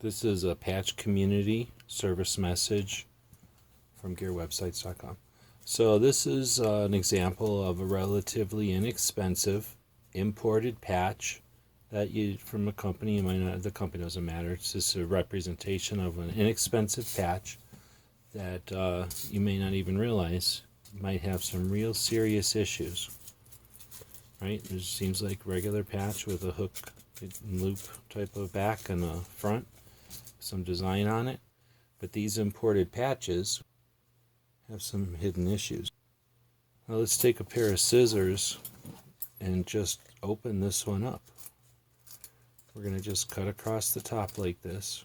This is a patch community service message from gearwebsites.com. So this is an example of a relatively inexpensive imported patch that you from a company. You might not, the company doesn't matter. It's just a representation of an inexpensive patch that you may not even realize might have some real serious issues. Right? It seems like regular patch with a hook and loop type of back and a front, some design on it. But these imported patches have some hidden issues. Now let's take a pair of scissors and just open this one up. We're going to just cut across the top like this.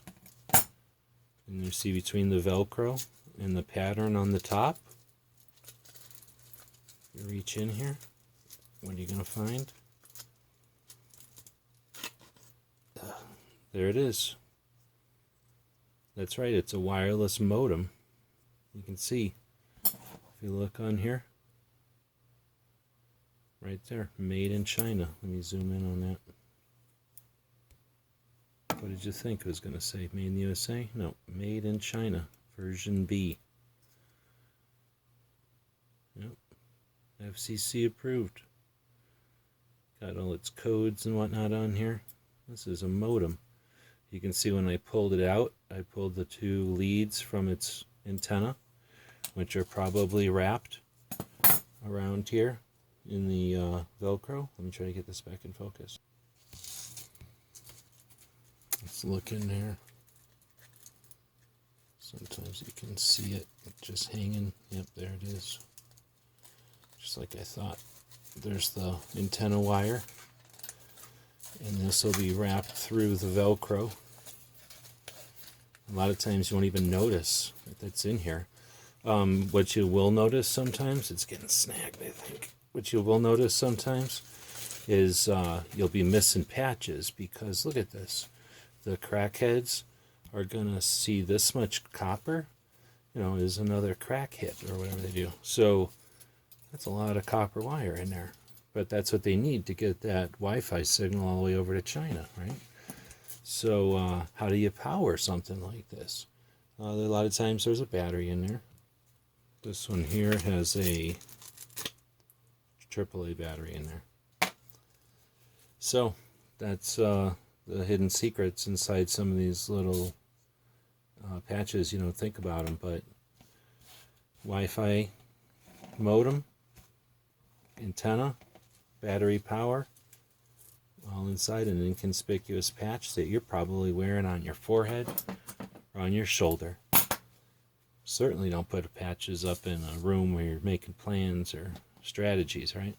And you see between the Velcro and the pattern on the top, you reach in here, what are you going to find? There it is. That's right, it's a wireless modem. You can see, if you look on here, right there, made in China. Let me zoom in on that. What did you think it was going to say? Made in the USA? No, made in China, version B. Yep, FCC approved. Got all its codes and whatnot on here. This is a modem. You can see when I pulled it out, I pulled the two leads from its antenna, which are probably wrapped around here in the Velcro. Let me try to get this back in focus. Let's look in there. Sometimes you can see it just hanging. Yep, there it is. Just like I thought. There's the antenna wire. And this will be wrapped through the Velcro. A lot of times you won't even notice that that's in here. What you will notice sometimes, it's getting snagged, I think. What you will notice sometimes is you'll be missing patches because look at this. The crackheads are going to see this much copper, is another crack hit or whatever they do. So that's a lot of copper wire in there. But that's what they need to get that Wi-Fi signal all the way over to China, right? So how do you power something like this? A lot of times there's a battery in there. This one here has a AAA battery in there. So that's the hidden secrets inside some of these little patches. You don't think about them, but Wi-Fi modem, antenna, battery power, all inside an inconspicuous patch that you're probably wearing on your forehead or on your shoulder. Certainly don't put patches up in a room where you're making plans or strategies, right?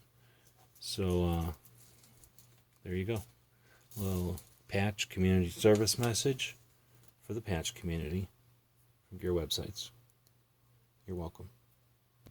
So there you go. A little patch community service message for the patch community from Gear Websites. You're welcome.